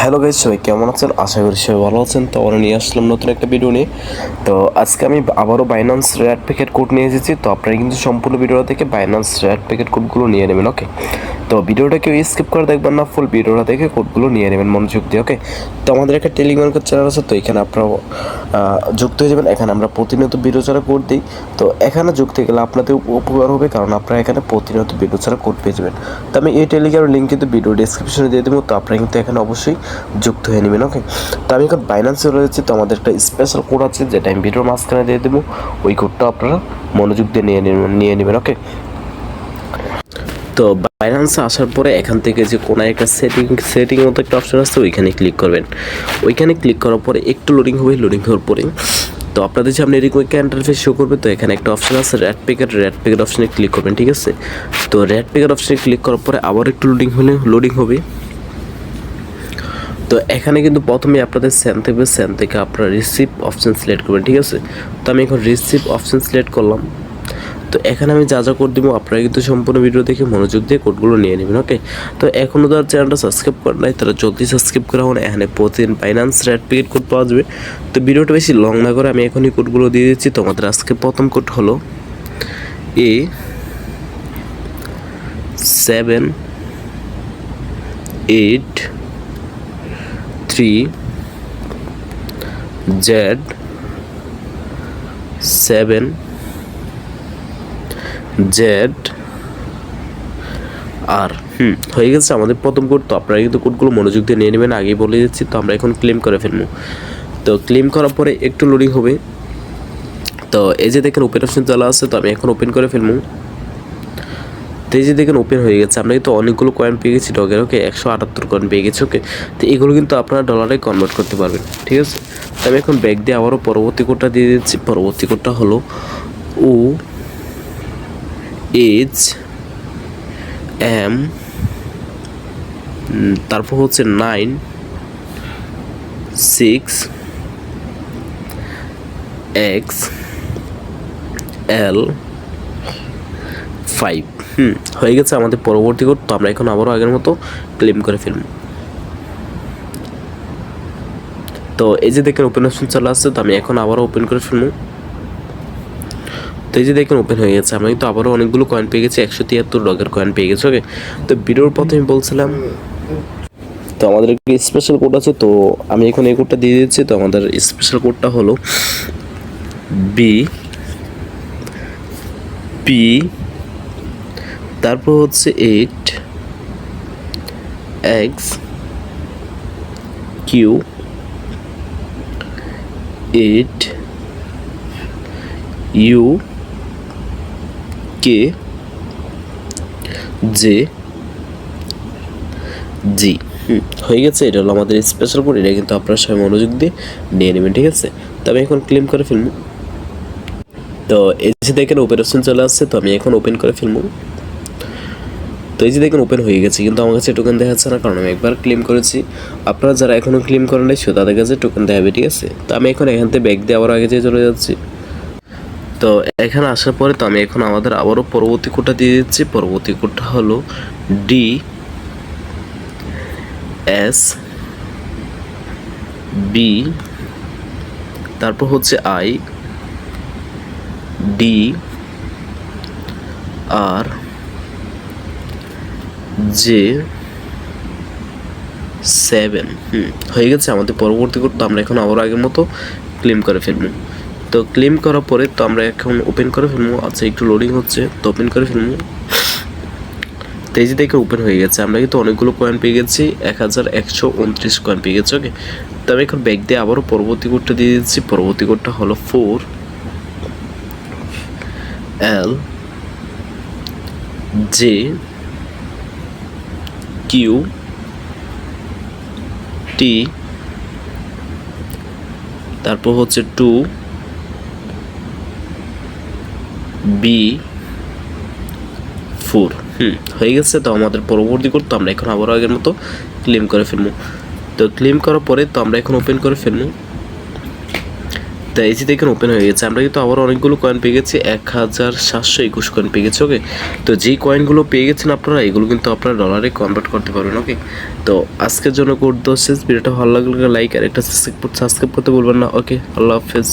Hello guys, সবাই কেমন আছেন? আশা করি সবাই ভালো আছেন। তো আমরা নিয়ে আসলাম নতুন একটা ভিডিও নিয়ে। তো আজকে আমি আবারও বাইন্যান্স রেড প্যাকেট কোড নিয়ে এসেছি। তো আপনারা কিন্তু সম্পূর্ণ ভিডিওটা থেকে বাইন্যান্স রেড প্যাকেট কোডগুলো নিয়ে নেবেন। ওকে, তো ভিডিওটা কেউ স্কিপ করে দেখবেন না, ফুল ভিডিওটা দেখে কোডগুলো নিয়ে নেবেন মনোযোগ দিয়ে। ওকে, তো আমাদের একটা টেলিগ্রাম চ্যানেল আছে, তো এখানে আপনারা যুক্ত হয়ে যাবেন। এখানে আমরা প্রতিনিয়ত ভিডিও ছাড়া কোড দিই। তো এখানে যুক্ত গেলে আপনাদের উপকার হবে, কারণ আপনারা এখানে প্রতিনিয়ত ভিডিও ছাড়া কোড পেয়ে যাবেন। তো আমি এই টেলিগ্রামের লিঙ্ক কিন্তু ভিডিও ডিসক্রিপশনে দিয়ে দেবো। তো আপনারা কিন্তু এখানে অবশ্যই যুক্ত হয়ে নেবেন। ওকে, তো আমি এখন বাইন্যান্সে রয়েছে। তো আমাদের একটা স্পেশাল কোড আছে, যেটা আমি ভিডিওর মাঝখানে দিয়ে দেবো। ওই কোডটা আপনারা মনোযোগ দিয়ে নিয়ে নেবেন। ওকে, তো বাইন্যান্সে আসার পরে এখান থেকে যে কোনো একটা সেটিং মতো একটা অপশন আছে, ওইখানে ক্লিক করবেন। ওইখানে ক্লিক করার পরে একটু লোডিং হবে। লোডিং হওয়ার পরে তো আপনাদের সামনে এরকম একটা ইন্টারফেস শো করবে। তো এখানে একটা অপশন আছে রেড প্যাকেট অপশনে ক্লিক করবেন। ঠিক আছে, তো রেড প্যাকেট অপশনে ক্লিক করার পরে আবার একটু লোডিং হবে। তো এখানে কিন্তু প্রথমে আপনাদের সেন থেকে আপনারা রিসিভ অপশন সিলেক্ট করবেন। ঠিক আছে, তো আমি এখন রিসিভ অপশন সিলেক্ট করলাম। তো এখানে আমি যা কোড দিব, আপনারা কিন্তু সম্পূর্ণ ভিডিও দেখে মনোযোগ দিয়ে কোডগুলো নিয়ে নেবেন। ওকে, তো এখনও যারা চ্যানেলটা সাবস্ক্রাইব করেন নাই, তারা জলদি সাবস্ক্রাইব করা হন। এখানে প্রতিদিন বাইন্যান্স রেড প্যাকেট কোড পাওয়া যাবে। তো ভিডিওটা বেশি লং না করে আমি এখনই কোডগুলো দিয়ে দিচ্ছি। তো আমাদের আজকে প্রথম কোড হলো A783Z হয়ে গেছে আমাদের প্রথম কোড। তো আপনারা কিন্তু কোডগুলো মনোযোগ দিয়ে নিয়ে নেবেন, আগেই বলে দিচ্ছি। তো আমরা এখন ক্লেম করে ফেলবো। তো ক্লেম করার পরে একটু লোডিং হবে। তো এই যে দেখেন ওপেন অপশন চলা আছে। তো আমি এখন ওপেন করে ফেলবো। তো এই যে দেখেন ওপেন হয়ে গেছে। আমরা কিন্তু অনেকগুলো কয়েন পেয়ে গেছি ডগের। ওকে, 178 কয়েন পেয়ে গেছি। ওকে, তো এগুলো কিন্তু আপনারা ডলারে কনভার্ট করতে পারবেন। ঠিক আছে, তো আমি এখন ব্যাক দিয়ে আবারও পরবর্তী কোডটা দিয়ে দিচ্ছি। পরবর্তী কোডটা হলো OHM, তারপর হচ্ছে 96XL5 হয়ে গেছে আমাদের পরবর্তী কোড। তো আমরা এখন আবারও আগের মতো ক্লেম করে ফেলব। তো এই যে দেখেন ওপেন অপশন চলে আসছে। তো আমি এখন আবারও ওপেন করে ফেলবো। তো এই যে দেখেন ওপেন হয়ে গেছে। আমি কিন্তু আবারও অনেকগুলো কয়েন পেয়ে গেছি, 173 ডগের কয়েন পেয়ে গেছি। ওকে, তো ভিডিওর প্রথমে বলছিলাম, তো আমাদের একটি স্পেশাল কোড আছে। তো আমি এখন এই কোডটা দিয়ে দিচ্ছি। তো আমাদের স্পেশাল কোডটা হলো BP, তারপর হচ্ছে 8XQ8UKJG হয়ে গেছে। এটা হলো আমাদের স্পেশাল কোড। এটা কিন্তু আপনারা সবাই মনোযোগ দিয়ে নিয়ে নেবেন। ঠিক আছে, তো আমি এখন ক্লেম করে ফেলবো। তো এই যে দেখেন ওপেন অপশন চলে আসছে। তো আমি এখন ওপেন করে ফেলবো। তো এই যে দেখেন ওপেন হয়ে গেছে, কিন্তু আমার কাছে টোকেন দেখাচ্ছে না, কারণ আমি একবার ক্লেম করেছি। আপনারা যারা এখনও ক্লেম করেন নাই, তাদের কাছে টোকেন দেখাবে। ঠিক আছে, তো আমি এখন এখান থেকে ব্যাক দিয়ে আবার আগে যেয়ে চলে যাচ্ছি। তো এখানে আসার পরে তো আমি এখন আমাদের আবারও পরবর্তী কোডটা দিয়ে দিচ্ছি। পরবর্তী কোডটা হলো DSB, তারপর হচ্ছে IDRJ7 হয়ে গেছে আমাদের পরবর্তী কোড। তো আমরা এখন আবার আগের মতো ক্লেম করে ফেলবো। তো ক্লেম করার পরে তো আমরা এখন ওপেন করে ফেলবো। আচ্ছা, একটু লোডিং হচ্ছে, তো ওপেন করে ফেলবো। তো এই যে দেখে ওপেন হয়ে গেছে। আমরা কিন্তু অনেকগুলো কয়েন পেয়ে গেছি, 1129 কয়েন পেয়ে গেছি। ওকে, তো আমি এখন ব্যাক দিয়ে আবারও পরবর্তী কোডটা দিয়ে দিচ্ছি। পরবর্তী কোডটা হলো 4LJQT, তারপর হচ্ছে 2B4 হয়ে গেছে। তো আমাদের পরবর্তী কোড। তো আমরা এখন আবারও আগের মতো ক্লেম করে ফেলবো। তো ক্লেম করার পরে তো আমরা এখন ওপেন করে ফেলবো। তো এই যে দেখেন ওপেন হয়ে গেছে। আমরা কিন্তু আবার অনেকগুলো কয়েন পেয়ে গেছি, 1721 কয়েন পেয়ে গেছি। ওকে, তো যেই কয়েনগুলো পেয়ে গেছেন আপনারা, এগুলো কিন্তু আপনারা ডলারে কনভার্ট করতে পারবেন। ওকে, তো আজকের জন্য কোড দোষ শেষ। ভিডিওটা ভালো লাগলে লাইক আর একটা সাবস্ক্রাইব করতে ভুলবেন না। ওকে, আল্লাহ হাফেজ।